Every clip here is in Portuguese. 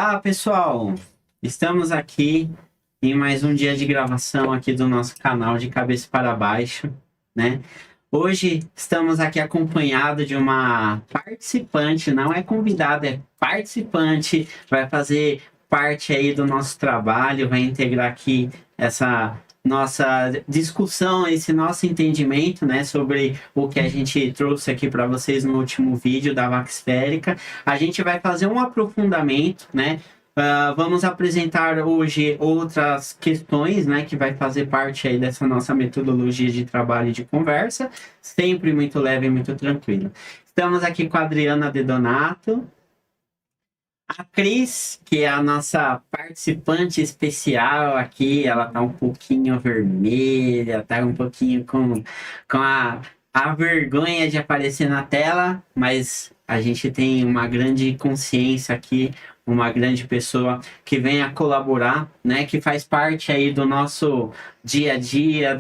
Olá, pessoal! Estamos aqui em mais um dia de gravação aqui do nosso canal de Cabeça para Baixo, né? Hoje estamos aqui acompanhado de uma participante, não é convidada, é participante, vai fazer parte aí do nosso trabalho, vai integrar aqui essa nossa discussão, esse nosso entendimento, né, sobre o que a gente trouxe aqui para vocês no último vídeo da vaca esférica. A gente vai fazer um aprofundamento, né? Vamos apresentar hoje outras questões, né, que vai fazer parte aí dessa nossa metodologia de trabalho e de conversa, sempre muito leve e muito tranquilo. Estamos aqui com a Adriana De Donato, a Cris, que é a nossa participante especial aqui, ela tá um pouquinho vermelha, tá um pouquinho com a vergonha de aparecer na tela, mas a gente tem uma grande consciência aqui, uma grande pessoa que vem a colaborar, né, que faz parte aí do nosso dia a dia,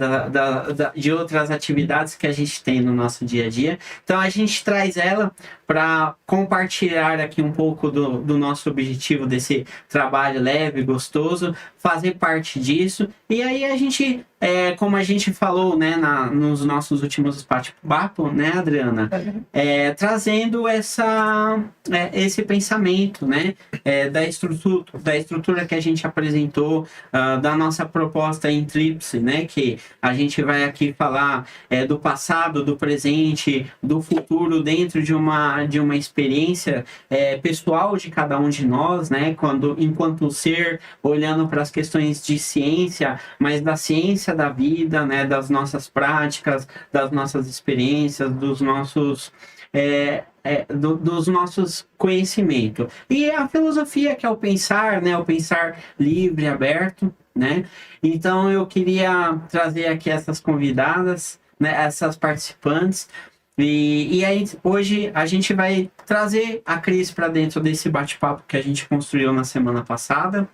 de outras atividades que a gente tem no nosso dia a dia. Então a gente traz ela para compartilhar aqui um pouco do nosso objetivo desse trabalho leve, gostoso, fazer parte disso. E aí a gente, como a gente falou, né, nos nossos últimos bate-papo, né, Adriana, trazendo esse pensamento, né, da estrutura que a gente apresentou, da nossa proposta em tríplice, né, que a gente vai aqui falar do passado, do presente, do futuro dentro de uma experiência pessoal de cada um de nós, né, enquanto ser, olhando para as questões de ciência, mas da ciência da vida, né, das nossas práticas, das nossas experiências, dos nossos conhecimentos. E a filosofia, que é o pensar, né, o pensar livre, aberto, né? Então eu queria trazer aqui essas convidadas, né, essas participantes, e aí hoje a gente vai trazer a Cris para dentro desse bate-papo que a gente construiu na semana passada,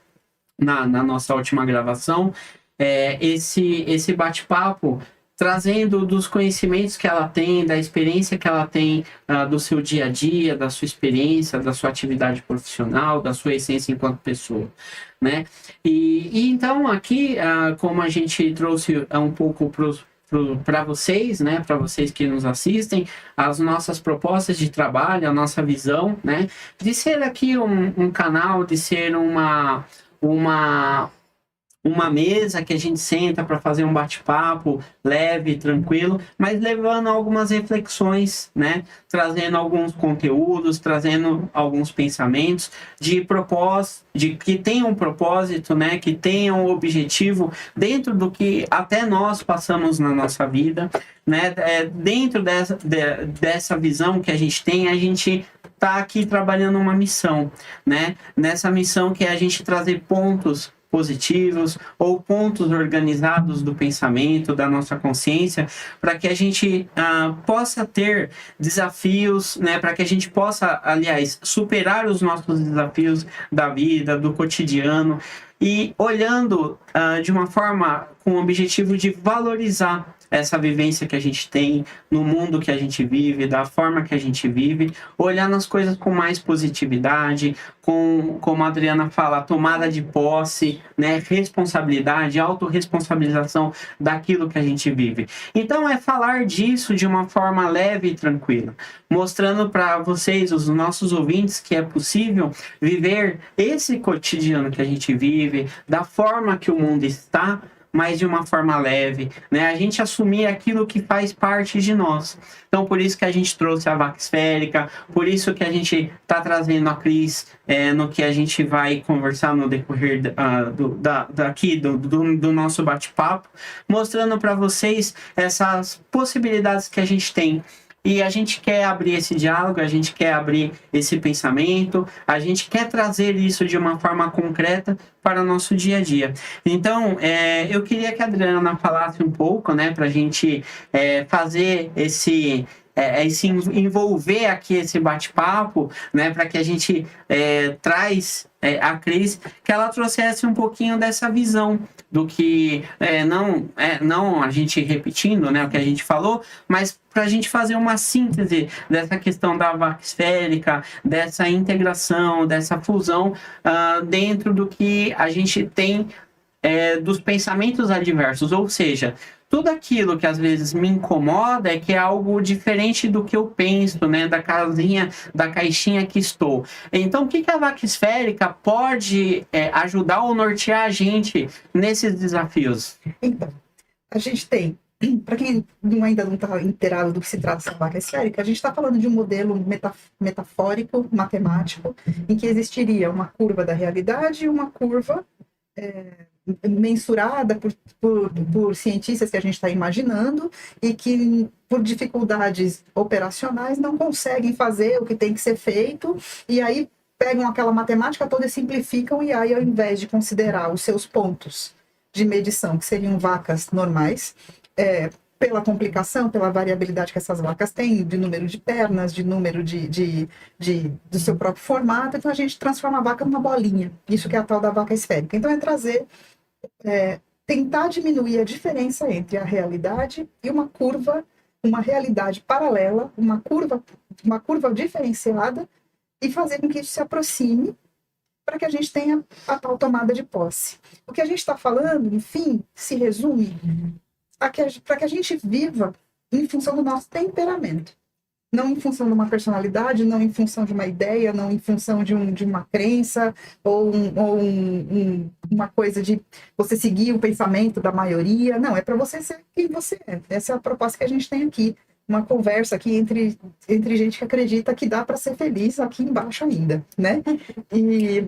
na nossa última gravação. Esse bate-papo trazendo dos conhecimentos que ela tem, da experiência que ela tem, do seu dia a dia, da sua experiência, da sua atividade profissional, da sua essência enquanto pessoa, né? E então aqui, como a gente trouxe um pouco para vocês, né, para vocês que nos assistem, as nossas propostas de trabalho, a nossa visão, né, de ser aqui um canal, de ser uma mesa que a gente senta para fazer um bate-papo leve, tranquilo, mas levando algumas reflexões, né? Trazendo alguns conteúdos, trazendo alguns pensamentos que tenham um propósito, né? Que tenham um objetivo dentro do que até nós passamos na nossa vida, né? Dentro dessa visão que a gente está aqui trabalhando uma missão, né? Nessa missão que é a gente trazer pontos positivos ou pontos organizados do pensamento, da nossa consciência, para que a gente possa ter desafios, né, para que a gente possa, aliás, superar os nossos desafios da vida, do cotidiano, e olhando de uma forma com o objetivo de valorizar essa vivência que a gente tem no mundo que a gente vive, da forma que a gente vive, olhando as coisas com mais positividade, como a Adriana fala, tomada de posse, né, responsabilidade, autorresponsabilização daquilo que a gente vive. Então é falar disso de uma forma leve e tranquila, mostrando para vocês, os nossos ouvintes, que é possível viver esse cotidiano que a gente vive, da forma que o mundo está, mas de uma forma leve, né? A gente assumir aquilo que faz parte de nós. Então, por isso que a gente trouxe a vaca esférica, por isso que a gente está trazendo a Cris no que a gente vai conversar no decorrer do nosso bate-papo, mostrando para vocês essas possibilidades que a gente tem. E a gente quer abrir esse diálogo, a gente quer abrir esse pensamento, a gente quer trazer isso de uma forma concreta para o nosso dia a dia. Então, eu queria que a Adriana falasse um pouco, né, para a gente fazer esse envolver aqui esse bate-papo, né, para que a gente traz a Cris, que ela trouxesse um pouquinho dessa visão do que, não a gente repetindo, né, o que a gente falou, mas para a gente fazer uma síntese dessa questão da vaca esférica, dessa integração, dessa fusão dentro do que a gente tem dos pensamentos adversos, ou seja, tudo aquilo que às vezes me incomoda é que é algo diferente do que eu penso, né? Da casinha, da caixinha que estou. Então, o que a vaca esférica pode ajudar ou nortear a gente nesses desafios? Então, a gente tem, para quem ainda não está inteirado do que se trata essa vaca esférica, a gente está falando de um modelo metafórico, matemático, em que existiria uma curva da realidade e uma curva mensurada por cientistas que a gente está imaginando e que, por dificuldades operacionais, não conseguem fazer o que tem que ser feito, e aí pegam aquela matemática toda e simplificam, e aí, ao invés de considerar os seus pontos de medição, que seriam vacas normais, pela complicação, pela variabilidade que essas vacas têm, de número de pernas, de número do seu próprio formato, então a gente transforma a vaca numa bolinha. Isso que é a tal da vaca esférica. Então tentar diminuir a diferença entre a realidade e uma curva, uma realidade paralela, uma curva diferenciada, e fazer com que isso se aproxime para que a gente tenha a tal tomada de posse. O que a gente está falando, enfim, se resume para que a gente viva em função do nosso temperamento. Não em função de uma personalidade, não em função de uma ideia, não em função de uma crença, ou uma coisa de você seguir o pensamento da maioria. Não, é para você ser quem você é. Essa é a proposta que a gente tem aqui. Uma conversa aqui entre gente que acredita que dá para ser feliz aqui embaixo ainda, né? E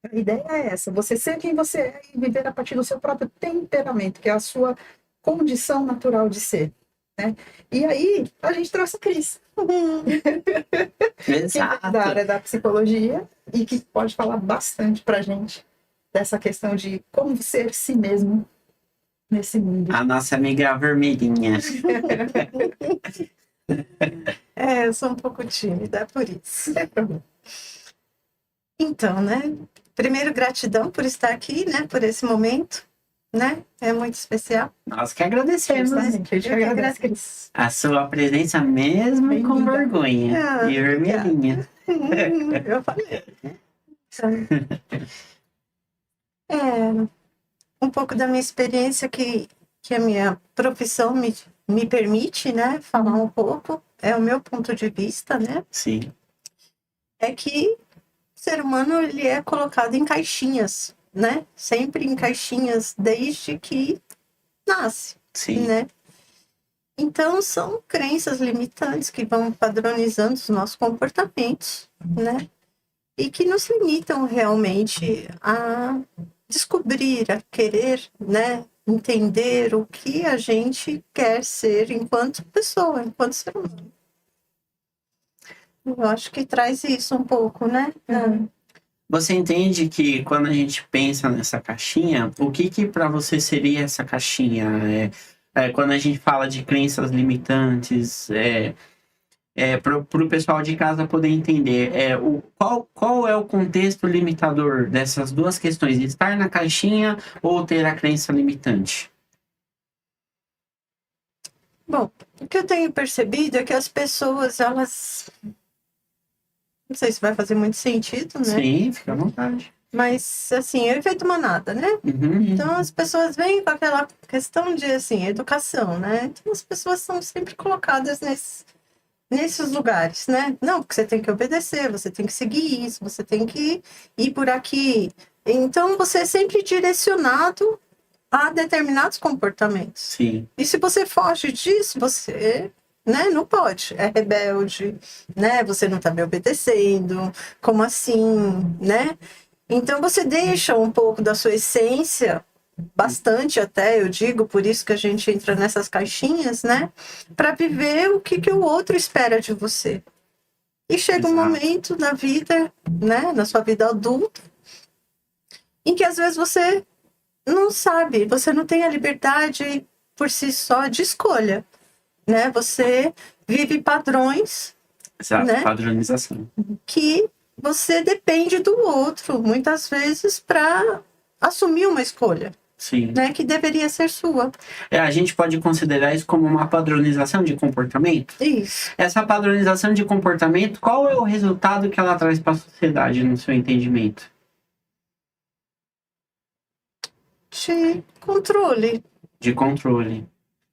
a ideia é essa, você ser quem você é e viver a partir do seu próprio temperamento, que é a sua condição natural de ser, né? E aí, a gente trouxe a Cris, que é da área da psicologia e que pode falar bastante pra gente dessa questão de como ser si mesmo nesse mundo. A nossa amiga vermelhinha. Eu sou um pouco tímida, por isso. Então, né? Primeiro, gratidão por estar aqui, né? Por esse momento, né? É muito especial. Nós que agradecemos. A gente agradece a sua presença mesmo Bem com linda. vergonha e vermelhinha. Eu falei. Então, um pouco da minha experiência que a minha profissão me permite, né? Falar um pouco. É o meu ponto de vista, né? Sim. É que o ser humano, ele é colocado em caixinhas, né? Sempre em caixinhas, desde que nasce, Sim. né? Então, são crenças limitantes que vão padronizando os nossos comportamentos, né? E que nos limitam realmente a descobrir, a querer, né? Entender o que a gente quer ser enquanto pessoa, enquanto ser humano. Eu acho que traz isso um pouco, né? Você entende que quando a gente pensa nessa caixinha, o que para você seria essa caixinha? Quando a gente fala de crenças limitantes, para o pessoal de casa poder entender, qual é o contexto limitador dessas duas questões, estar na caixinha ou ter a crença limitante? Bom, o que eu tenho percebido é que as pessoas, elas... Não sei se vai fazer muito sentido, né? Sim, fica à vontade. Mas, assim, é efeito manada, né? Uhum. Então, as pessoas vêm com aquela questão de, assim, educação, né? Então, as pessoas são sempre colocadas nesses lugares, né? Não, porque você tem que obedecer, você tem que seguir isso, você tem que ir por aqui. Então, você é sempre direcionado a determinados comportamentos. Sim. E se você foge disso, você... né? Não pode, é rebelde, né? Você não tá me obedecendo, como assim, né? Então você deixa um pouco da sua essência, bastante até, eu digo, por isso que a gente entra nessas caixinhas, né? Para viver o que o outro espera de você. E chega um momento na vida, né? Na sua vida adulta, em que às vezes você não sabe, você não tem a liberdade por si só de escolha. Né? Você vive padrões, Exato, né? padronização. Que você depende do outro, muitas vezes, para assumir uma escolha, Sim. né, que deveria ser sua. A gente pode considerar isso como uma padronização de comportamento? Isso. Essa padronização de comportamento, qual é o resultado que ela traz para a sociedade, no seu entendimento? De controle. De controle.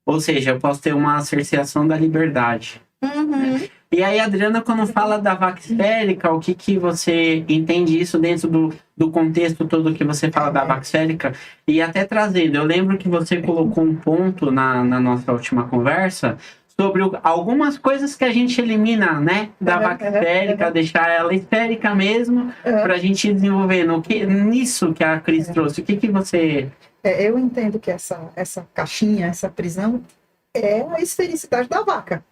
Ou seja, eu posso ter uma cerceação da liberdade. Uhum. E aí, Adriana, quando fala da vaca esférica, o que você entende isso dentro do contexto todo que você fala da vaca esférica? E até trazendo, eu lembro que você colocou um ponto na nossa última conversa sobre algumas coisas que a gente elimina, né? Da vaca esférica, deixar ela esférica mesmo, para a gente ir desenvolvendo. Nisso que a Cris trouxe, o que você... Eu entendo que essa caixinha, essa prisão, é a esfericidade da vaca.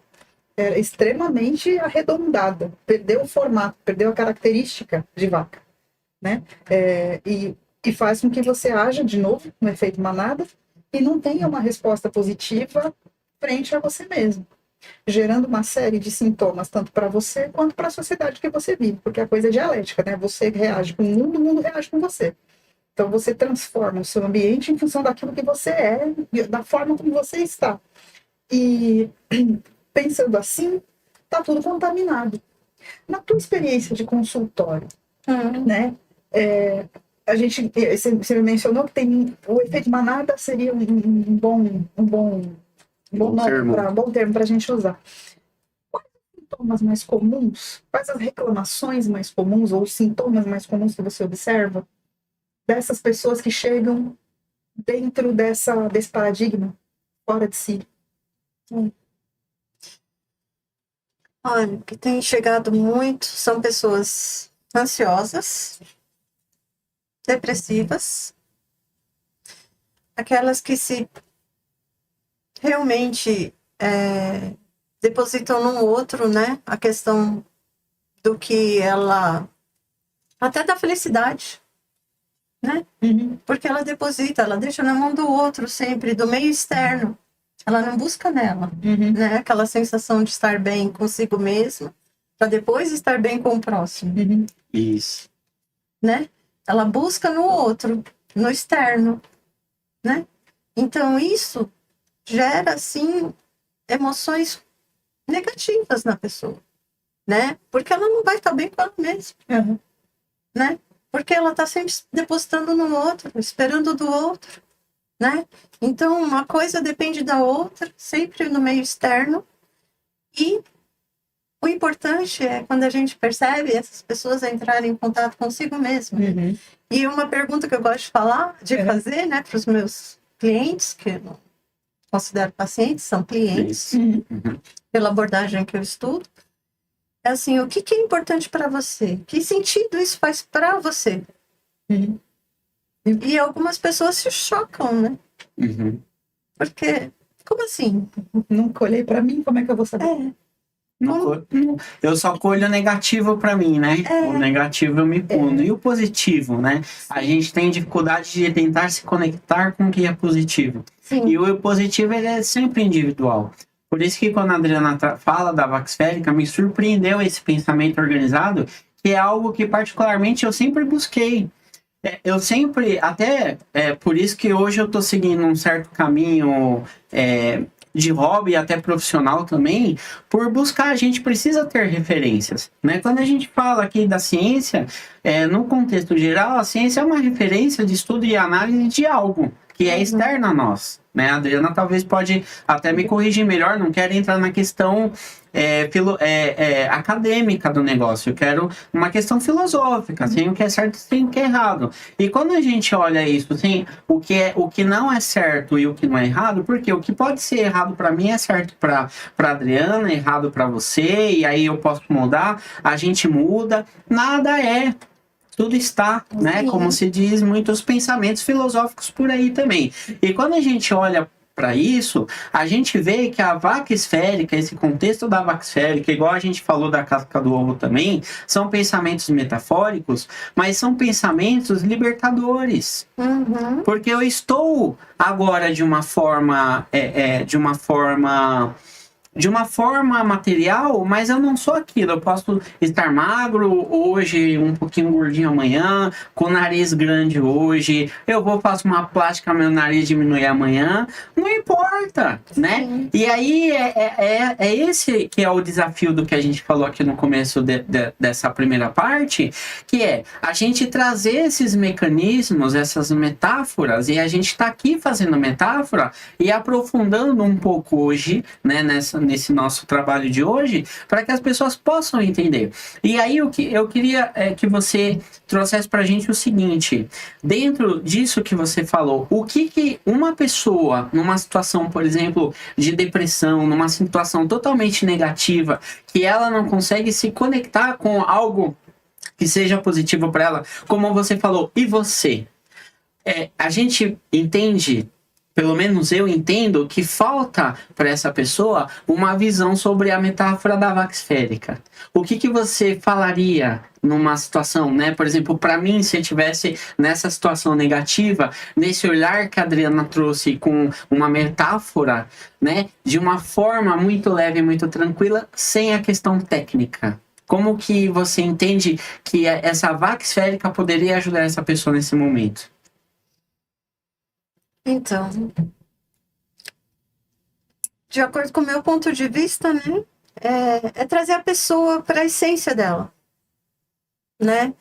É extremamente arredondada, perdeu o formato, perdeu a característica de vaca, né? E faz com que você haja de novo no efeito manada e não tenha uma resposta positiva frente a você mesmo, gerando uma série de sintomas tanto para você quanto para a sociedade que você vive, porque a coisa é dialética, né? Você reage com o mundo reage com você. Então você transforma o seu ambiente em função daquilo que você é, da forma como você está. E pensando assim, está tudo contaminado. Na tua experiência de consultório, né? Você mencionou que tem o efeito manada seria um bom termo para a gente usar. Quais os sintomas mais comuns? Quais as reclamações mais comuns ou os sintomas mais comuns que você observa dessas pessoas que chegam dentro desse paradigma fora de si? Olha, o que tem chegado muito são pessoas ansiosas, depressivas, aquelas que se realmente depositam no outro, né? A questão do que ela... até da felicidade, né? Porque ela deposita, ela deixa na mão do outro sempre, do meio externo. Ela não busca nela, né? Aquela sensação de estar bem consigo mesma, para depois estar bem com o próximo. Isso. Né? Ela busca no outro, no externo, né? Então isso gera, assim, emoções negativas na pessoa, né? Porque ela não vai estar bem com ela mesma, né? Porque ela está sempre depositando no outro, esperando do outro, né? Então, uma coisa depende da outra, sempre no meio externo. E o importante é quando a gente percebe essas pessoas entrarem em contato consigo mesma. E uma pergunta que eu gosto de fazer, né, para os meus clientes, que eu não considero pacientes, são clientes, pela abordagem que eu estudo, é assim, o que é importante para você? Que sentido isso faz para você? E algumas pessoas se chocam, né? Porque, como assim? Nunca olhei para mim, como é que eu vou saber? Eu só colho o negativo para mim, né? O negativo eu me puno. E o positivo, né? A gente tem dificuldade de tentar se conectar com o que é positivo. Sim. E o positivo, ele é sempre individual. Por isso que quando a Adriana fala da vaca esférica, me surpreendeu esse pensamento organizado, que é algo que particularmente eu sempre busquei. Eu sempre, por isso que hoje eu tô seguindo um certo caminho de hobby, até profissional também, por buscar, a gente precisa ter referências, né? Quando a gente fala aqui da ciência, no contexto geral, a ciência é uma referência de estudo e análise de algo que é externo a nós, né? A Adriana talvez pode até me corrigir melhor, não quero entrar na questão acadêmica do negócio, eu quero uma questão filosófica, sem o que é certo e sem o que é errado. E quando a gente olha isso, assim, o que não é certo e o que não é errado, porque o que pode ser errado para mim é certo para Adriana, errado para você, e aí eu posso mudar, a gente muda, nada é. Tudo está, né? Como se diz, muitos pensamentos filosóficos por aí também. E quando a gente olha para isso, a gente vê que a vaca esférica, esse contexto da vaca esférica, igual a gente falou da casca do ovo também, são pensamentos metafóricos, mas são pensamentos libertadores. Porque eu estou agora de uma forma de uma forma material, mas eu não sou aquilo. Eu posso estar magro hoje, um pouquinho gordinho amanhã, com o nariz grande hoje, eu vou faço uma plástica, meu nariz diminuir amanhã, não importa, né? Sim. E aí é esse que é o desafio do que a gente falou aqui no começo dessa primeira parte, que é a gente trazer esses mecanismos, essas metáforas, e a gente está aqui fazendo metáfora e aprofundando um pouco hoje, né, nesse nosso trabalho de hoje, para que as pessoas possam entender. E aí o que eu queria é que você trouxesse para a gente o seguinte, dentro disso que você falou, o que uma pessoa, numa situação, por exemplo, de depressão, numa situação totalmente negativa, que ela não consegue se conectar com algo que seja positivo para ela, como você falou, e você? A gente entende, pelo menos eu entendo, que falta para essa pessoa uma visão sobre a metáfora da vaca esférica. O que você falaria numa situação, né? Por exemplo, para mim, se eu estivesse nessa situação negativa, nesse olhar que a Adriana trouxe com uma metáfora, né? De uma forma muito leve, muito tranquila, sem a questão técnica. Como que você entende que essa vaca esférica poderia ajudar essa pessoa nesse momento? Então, de acordo com o meu ponto de vista, né, é trazer a pessoa para a essência dela, né?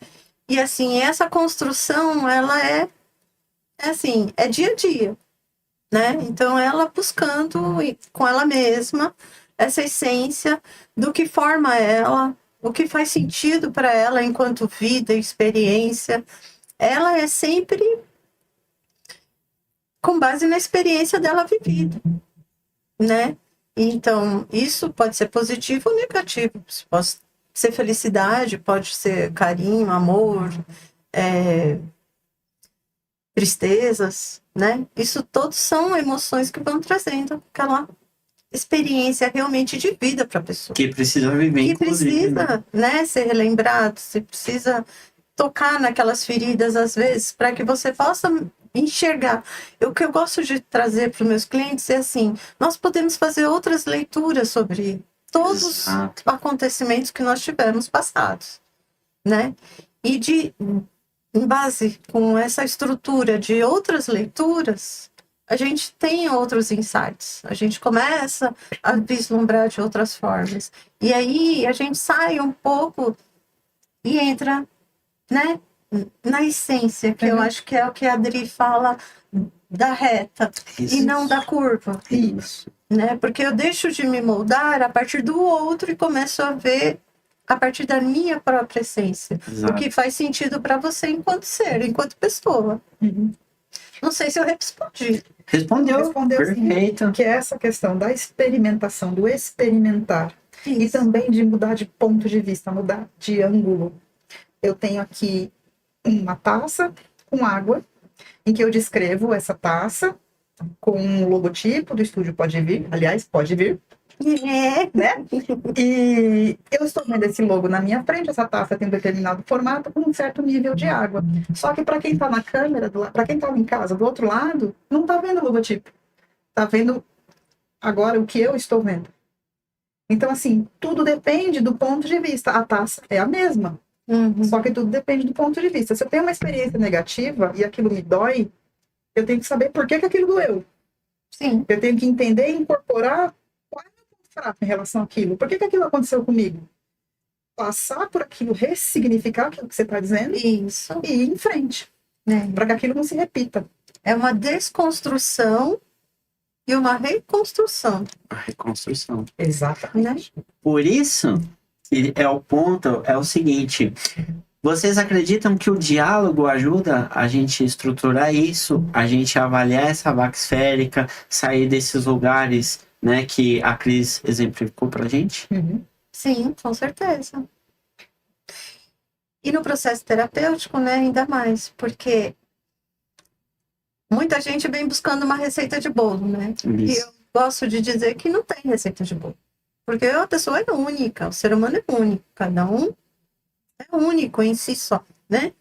E assim, essa construção, ela é assim, é dia a dia, né? Então, ela buscando com ela mesma essa essência do que forma ela, o que faz sentido para ela enquanto vida, experiência. Ela é sempre com base na experiência dela vivida, né? Então, isso pode ser positivo ou negativo. Pode ser felicidade, pode ser carinho, amor, tristezas, né? Isso todos são emoções que vão trazendo aquela experiência realmente de vida para a pessoa. Que precisa viver, que inclusive, precisa, né, ser relembrado, você precisa tocar naquelas feridas às vezes, para que você possa enxergar. O que eu gosto de trazer para os meus clientes é assim, nós podemos fazer outras leituras sobre todos os acontecimentos que nós tivemos passados, né? E em base com essa estrutura de outras leituras, a gente tem outros insights. A gente começa a vislumbrar de outras formas. E aí a gente sai um pouco e entra, né, na essência, que eu acho que é o que a Adri fala da reta e não da curva. Isso. Né? Porque eu deixo de me moldar a partir do outro e começo a ver a partir da minha própria essência. Exato. O que faz sentido para você enquanto ser, enquanto pessoa. Uhum. Não sei se eu respondi. Respondeu perfeito. Sim, que é essa questão da experimentação, do experimentar. Isso. E também de mudar de ponto de vista, mudar de ângulo. Eu tenho aqui uma taça com água, em que eu descrevo essa taça com um logotipo do estúdio Pode Vir. Aliás, pode vir. Né? E eu estou vendo esse logo na minha frente, essa taça tem um determinado formato com um certo nível de água. Só que para quem está na câmera, para quem está em casa do outro lado, não está vendo o logotipo. Está vendo agora o que eu estou vendo. Então, assim, tudo depende do ponto de vista. A taça é a mesma. Uhum. Só que tudo depende do ponto de vista. Se eu tenho uma experiência negativa e aquilo me dói, eu tenho que saber por que aquilo doeu. Sim. Eu tenho que entender e incorporar qual é o meu ponto fraco em relação àquilo. Por que aquilo aconteceu comigo? Passar por aquilo, ressignificar aquilo que você está dizendo Isso. e ir em frente. Para que aquilo não se repita. É uma desconstrução e uma reconstrução. A reconstrução. Exatamente. Por isso, o ponto é o seguinte: vocês acreditam que o diálogo ajuda a gente estruturar isso, a gente avaliar essa vaca esférica, sair desses lugares, né, que a Cris exemplificou pra gente? Uhum. Sim, com certeza. E no processo terapêutico, né, ainda mais, porque muita gente vem buscando uma receita de bolo, né? E eu gosto de dizer que não tem receita de bolo. Porque a pessoa é única, o ser humano é único, cada um é único em si só, né?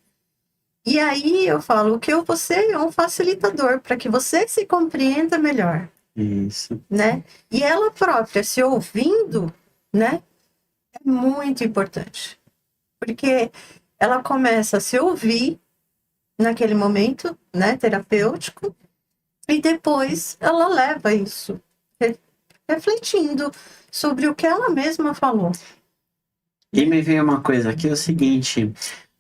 E aí eu falo que você é um facilitador para que você se compreenda melhor. Isso. né? E ela própria se ouvindo, né? É muito importante. Porque ela começa a se ouvir naquele momento, né, terapêutico, e depois ela leva isso, refletindo sobre o que ela mesma falou. E me veio uma coisa aqui, é o seguinte,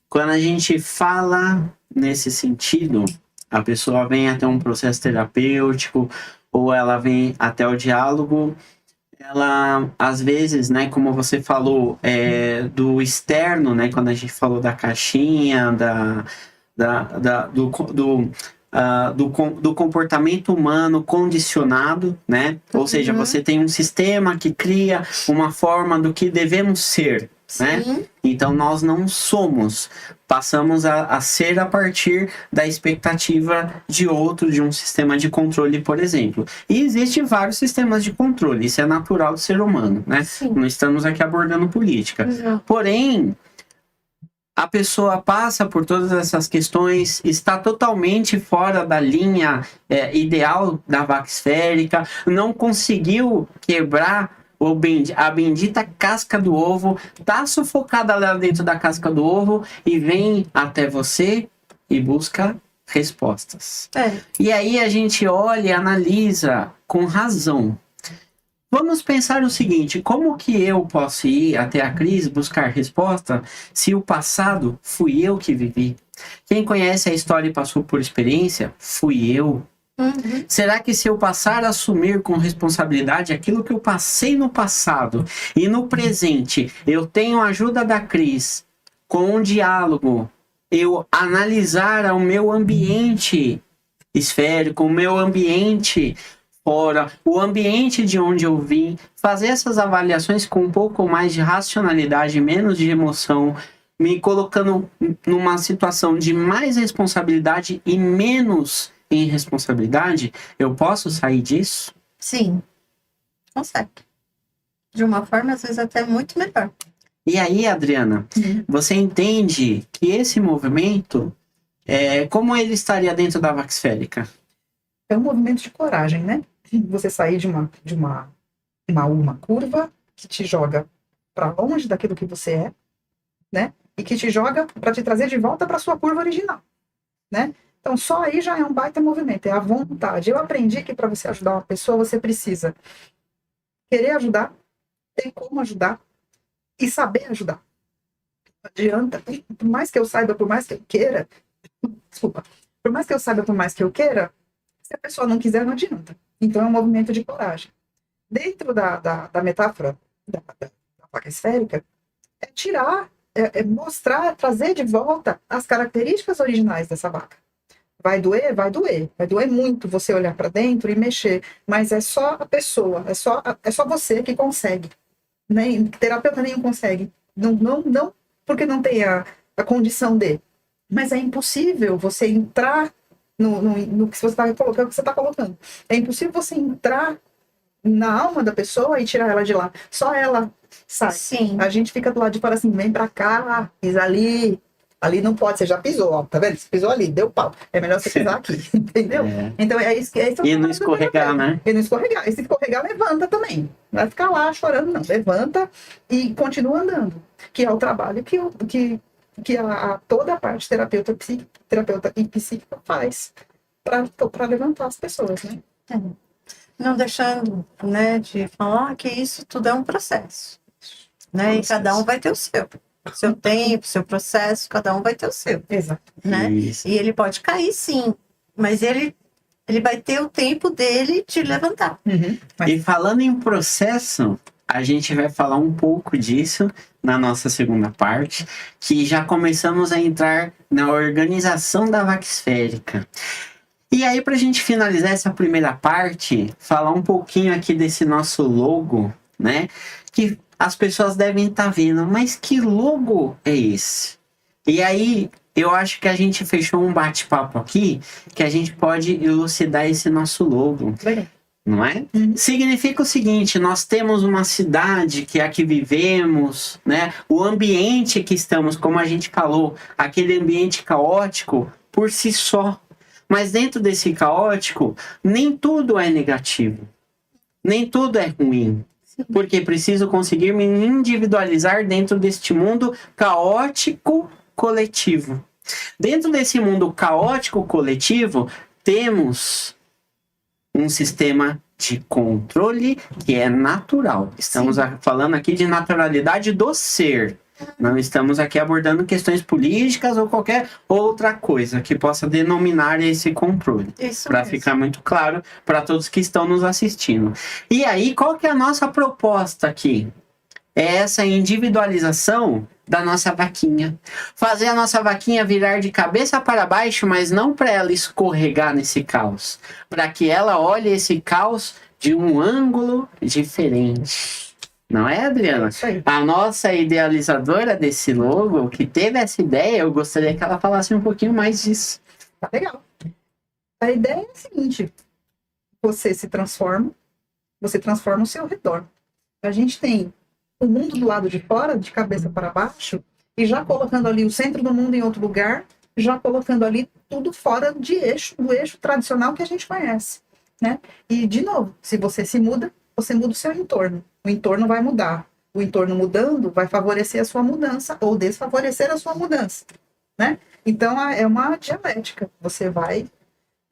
quando a gente fala nesse sentido, a pessoa vem até um processo terapêutico, ou ela vem até o diálogo, ela, às vezes, né, como você falou, do externo, né, quando a gente falou da caixinha, do comportamento humano condicionado, né? Ou seja, você tem um sistema que cria uma forma do que devemos ser, né? Sim. Então nós não somos, passamos a ser a partir da expectativa de outro, de um sistema de controle, por exemplo. E existem vários sistemas de controle, isso é natural do ser humano, né? Sim. Não estamos aqui abordando política. Não. Porém, a pessoa passa por todas essas questões, está totalmente fora da linha ideal da vaca esférica, não conseguiu quebrar a bendita casca do ovo, tá sufocada lá dentro da casca do ovo e vem até você e busca respostas. E aí a gente olha e analisa com razão. Vamos pensar o seguinte, como que eu posso ir até a Cris buscar resposta se o passado fui eu que vivi? Quem conhece a história e passou por experiência, fui eu. Uhum. Será que se eu passar a assumir com responsabilidade aquilo que eu passei no passado e no presente, eu tenho a ajuda da Cris com um diálogo, eu analisar o meu ambiente esférico, o meu ambiente fora, o ambiente de onde eu vim, fazer essas avaliações com um pouco mais de racionalidade, menos de emoção, me colocando numa situação de mais responsabilidade e menos irresponsabilidade, eu posso sair disso? Sim, consegue. De uma forma, às vezes, até muito melhor. E aí, Adriana, você entende que esse movimento, como ele estaria dentro da vaca esférica? É um movimento de coragem, né? Você sair de uma curva que te joga para longe daquilo que você é, né? E que te joga para te trazer de volta para sua curva original, né? Então, só aí já é um baita movimento, é a vontade. Eu aprendi que para você ajudar uma pessoa, você precisa querer ajudar, ter como ajudar e saber ajudar. Não adianta, por mais que eu saiba, por mais que eu queira, desculpa, por mais que eu saiba, por mais que eu queira, se a pessoa não quiser, não adianta. Então, é um movimento de coragem. Dentro da metáfora da vaca esférica, é tirar, mostrar, trazer de volta as características originais dessa vaca. Vai doer? Vai doer. Vai doer muito você olhar para dentro e mexer. Mas é só a pessoa, é só você que consegue. Nem terapeuta nenhum consegue. Não porque não tem a condição de. Mas é impossível você entrar no que você está colocando, que você está colocando. É impossível você entrar na alma da pessoa e tirar ela de lá. Só ela sai. Sim. A gente fica do lado de fora assim, vem pra cá, pisa ali. Ali não pode, você já pisou, ó, tá vendo? Você pisou ali, deu pau. É melhor você pisar aqui, entendeu? Então é isso que é. E não escorregar, né? E não escorregar. E se escorregar, levanta também. Não vai ficar lá chorando, não. Levanta e continua andando. Que é o trabalho que toda a parte terapeuta e psíquica faz para levantar as pessoas, né? Não deixando, né, de falar que isso tudo é um processo, né? E cada um vai ter o seu tempo, seu processo, cada um vai ter o seu. Exato. Né? Isso. E ele pode cair, sim, mas ele vai ter o tempo dele de levantar. E falando em processo, a gente vai falar um pouco disso na nossa segunda parte, que já começamos a entrar na organização da vaca esférica. E aí, para a gente finalizar essa primeira parte, falar um pouquinho aqui desse nosso logo, né? Que as pessoas devem estar vendo, mas que logo é esse? E aí, eu acho que a gente fechou um bate-papo aqui, que a gente pode elucidar esse nosso logo. Legal. Não é? Significa o seguinte, nós temos uma cidade que é a que vivemos, né? O ambiente que estamos, como a gente falou, aquele ambiente caótico por si só. Mas dentro desse caótico, nem tudo é negativo. Nem tudo é ruim. Porque preciso conseguir me individualizar dentro deste mundo caótico coletivo. Dentro desse mundo caótico coletivo, temos um sistema de controle que é natural. Estamos falando aqui de naturalidade do ser. Não estamos aqui abordando questões políticas ou qualquer outra coisa que possa denominar esse controle. Para ficar muito claro para todos que estão nos assistindo. E aí, qual que é a nossa proposta aqui? É essa individualização da nossa vaquinha. Fazer a nossa vaquinha virar de cabeça para baixo, mas não para ela escorregar nesse caos. Para que ela olhe esse caos de um ângulo diferente. Não é, Adriana? A nossa idealizadora desse logo, que teve essa ideia, eu gostaria que ela falasse um pouquinho mais disso. Tá legal. A ideia é a seguinte: você se transforma, você transforma o seu redor. A gente tem o mundo do lado de fora, de cabeça para baixo, e já colocando ali o centro do mundo em outro lugar, já colocando ali tudo fora de eixo, do eixo tradicional que a gente conhece, né? E, de novo, se você se muda, você muda o seu entorno. O entorno vai mudar. O entorno mudando vai favorecer a sua mudança ou desfavorecer a sua mudança, né? Então, é uma dialética. Você vai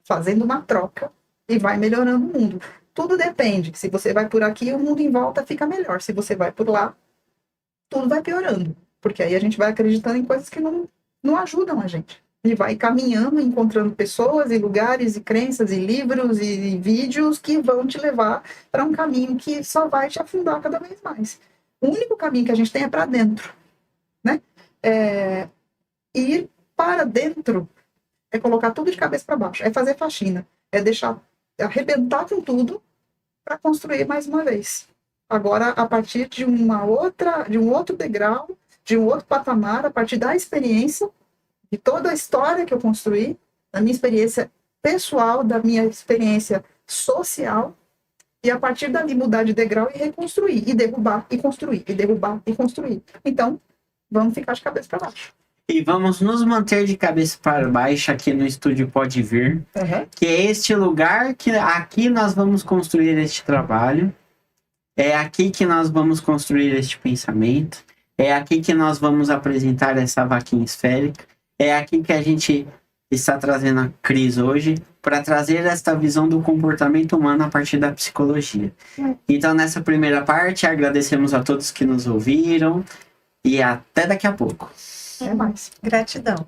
fazendo uma troca e vai melhorando o mundo. Tudo depende. Se você vai por aqui, o mundo em volta fica melhor. Se você vai por lá, tudo vai piorando. Porque aí a gente vai acreditando em coisas que não ajudam a gente. E vai caminhando, encontrando pessoas e lugares e crenças e livros e vídeos que vão te levar para um caminho que só vai te afundar cada vez mais. O único caminho que a gente tem é para dentro, né? Ir para dentro é colocar tudo de cabeça para baixo, é fazer faxina, é deixar arrebentar com tudo para construir mais uma vez. Agora, a partir de um outro degrau, de um outro patamar, a partir da experiência, de toda a história que eu construí, da minha experiência pessoal, da minha experiência social, e a partir dali mudar de degrau e reconstruir, e derrubar, e construir, e derrubar, e construir. Então, vamos ficar de cabeça para baixo. E vamos nos manter de cabeça para baixo aqui no Estúdio Pode Vir, que é este lugar que aqui nós vamos construir este trabalho, é aqui que nós vamos construir este pensamento, é aqui que nós vamos apresentar essa vaquinha esférica, é aqui que a gente está trazendo a Cris hoje para trazer esta visão do comportamento humano a partir da psicologia. Então, nessa primeira parte, agradecemos a todos que nos ouviram e até daqui a pouco. Até mais. Gratidão.